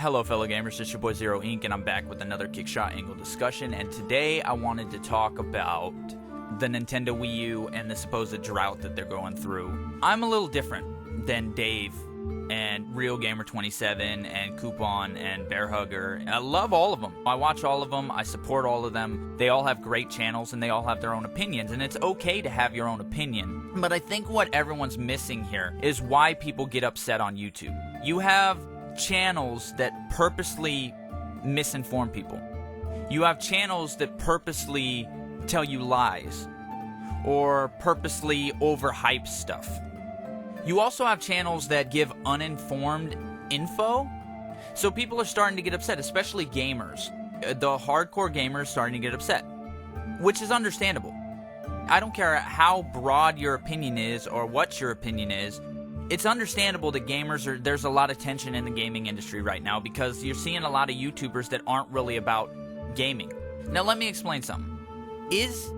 Hello fellow gamers, it's your boy Zero Inc. and I'm back with another Kickshot angle discussion, and today I wanted to talk about the Nintendo Wii U and the supposed drought that they're going through. I'm a little different than Dave and RealGamer27 and Coupon and Bearhugger. I love all of them. I watch all of them. I support all of them. They all have great channels and they all have their own opinions, and it's okay to have your own opinion. But I think what everyone's missing here is why people get upset on YouTube. You have channels that purposely misinform people. You have channels that purposely tell you lies or purposely overhype stuff. You also have channels that give uninformed info. So people are starting to get upset, especially gamers. The hardcore gamers starting to get upset, which is understandable. I don't care how broad your opinion is or what your opinion is. It's understandable that there's a lot of tension in the gaming industry right now because you're seeing a lot of YouTubers that aren't really about gaming. Now let me explain something. Is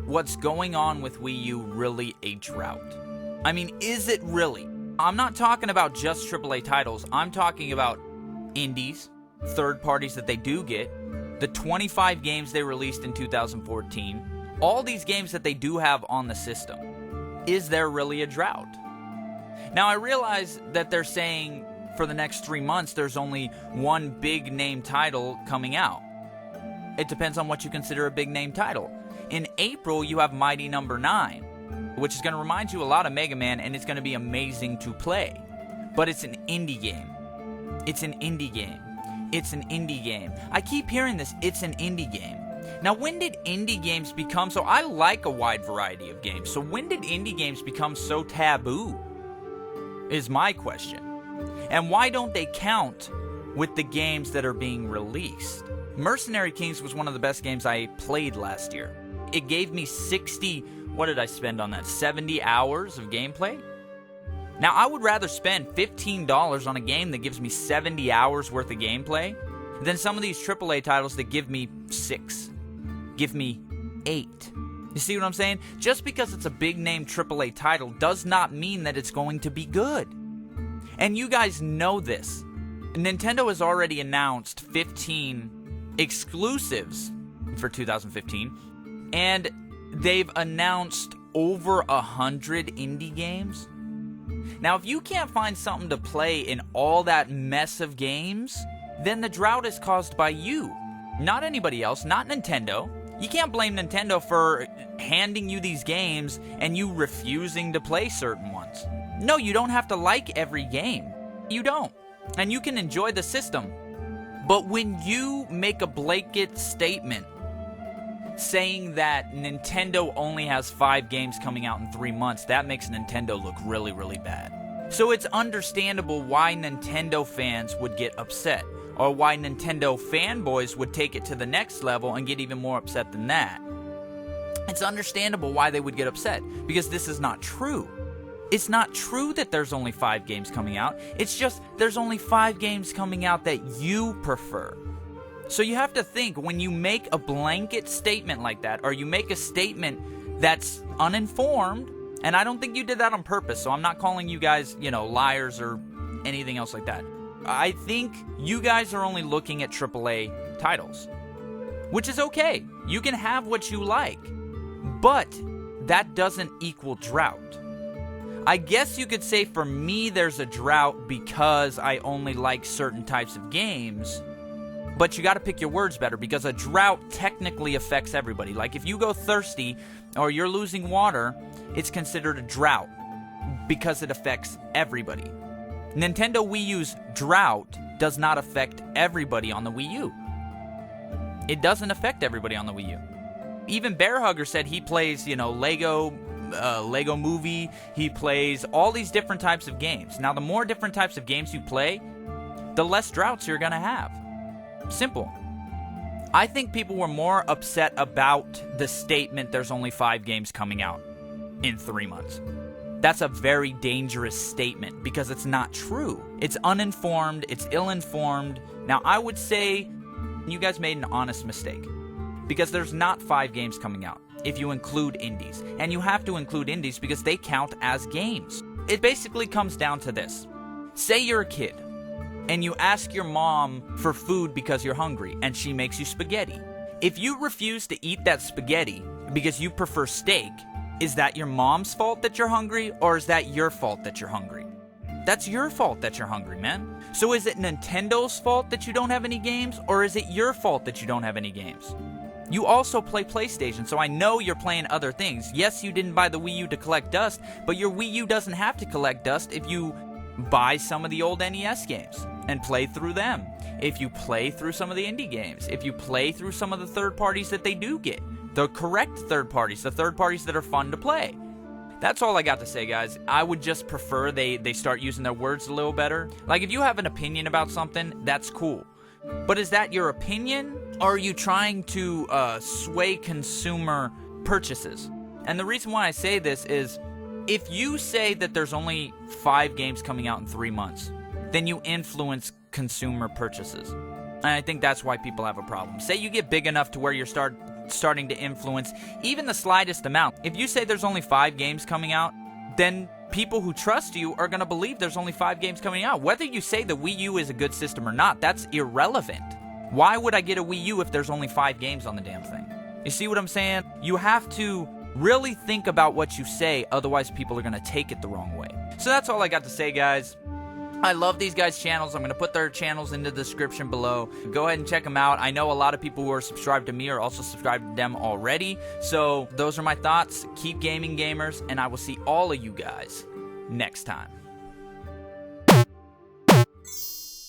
what's going on with Wii U really a drought? I mean, is it really? I'm not talking about just AAA titles. I'm talking about indies, third parties that they do get, the 25 games they released in 2014, all these games that they do have on the system. Is there really a drought? Now, I realize that they're saying for the next 3 months there's only one big name title coming out. It depends on what you consider a big name title. In April, you have Mighty Number 9. Which is going to remind you a lot of Mega Man, and it's going to be amazing to play. But it's an indie game. It's an indie game. It's an indie game. I keep hearing this, it's an indie game. Now, when did indie games become so... I like a wide variety of games, so when did indie games become so taboo? Is my question. And why don't they count with the games that are being released? Mercenary Kings was one of the best games I played last year. It gave me 60... What did I spend on that? 70 hours of gameplay? Now, I would rather spend $15 on a game that gives me 70 hours worth of gameplay than some of these AAA titles that give me 6. Give me 8. You see what I'm saying? Just because it's a big name AAA title does not mean that it's going to be good. And you guys know this. Nintendo has already announced 15 exclusives for 2015. And they've announced over 100 indie games. Now, if you can't find something to play in all that mess of games, then the drought is caused by you, not anybody else, not Nintendo. You can't blame Nintendo for handing you these games and you refusing to play certain ones. No, you don't have to like every game. You don't. And you can enjoy the system. But when you make a blanket statement saying that Nintendo only has 5 games coming out in 3 months, that makes Nintendo look really, really bad. So it's understandable why Nintendo fans would get upset, or why Nintendo fanboys would take it to the next level and get even more upset than that. It's understandable why they would get upset, because this is not true. It's not true that there's only 5 games coming out. It's just there's only 5 games coming out that you prefer. So you have to think, when you make a blanket statement like that, or you make a statement that's uninformed, and I don't think you did that on purpose, so I'm not calling you guys, liars or anything else like that. I think you guys are only looking at AAA titles, which is okay. You can have what you like, but that doesn't equal drought. I guess you could say for me there's a drought because I only like certain types of games. But you got to pick your words better, because a drought technically affects everybody. Like if you go thirsty or you're losing water, it's considered a drought because it affects everybody. Nintendo Wii U's drought does not affect everybody on the Wii U. It doesn't affect everybody on the Wii U. Even Bearhugger said he plays, Lego Movie. He plays all these different types of games. Now, the more different types of games you play, the less droughts you're going to have. Simple. I think people were more upset about the statement there's only 5 games coming out in 3 months. That's a very dangerous statement because it's not true. It's uninformed, it's ill-informed. Now, I would say you guys made an honest mistake because there's not 5 games coming out if you include indies. And you have to include indies because they count as games. It basically comes down to this. Say you're a kid and you ask your mom for food because you're hungry, and she makes you spaghetti. If you refuse to eat that spaghetti because you prefer steak, is that your mom's fault that you're hungry, or is that your fault that you're hungry? That's your fault that you're hungry, man. So is it Nintendo's fault that you don't have any games, or is it your fault that you don't have any games? You also play PlayStation, so I know you're playing other things. Yes, you didn't buy the Wii U to collect dust, but your Wii U doesn't have to collect dust if you buy some of the old NES games and play through them. If you play through some of the indie games, if you play through some of the third parties that they do get, the correct third parties, the third parties that are fun to play. That's all I got to say, guys. I would just prefer they start using their words a little better. Like, if you have an opinion about something, that's cool. But is that your opinion, or are you trying to sway consumer purchases? And the reason why I say this is, if you say that there's only 5 games coming out in 3 months, then you influence consumer purchases. And I think that's why people have a problem. Say you get big enough to where you're starting to influence even the slightest amount. If you say there's only 5 games coming out, then people who trust you are going to believe there's only 5 games coming out. Whether you say the Wii U is a good system or not, that's irrelevant. Why would I get a Wii U if there's only 5 games on the damn thing? You see what I'm saying? You have to really think about what you say, otherwise people are going to take it the wrong way. So that's all I got to say, guys. I love these guys' channels. I'm going to put their channels in the description below. Go ahead and check them out. I know a lot of people who are subscribed to me are also subscribed to them already. So those are my thoughts. Keep gaming, gamers, and I will see all of you guys next time.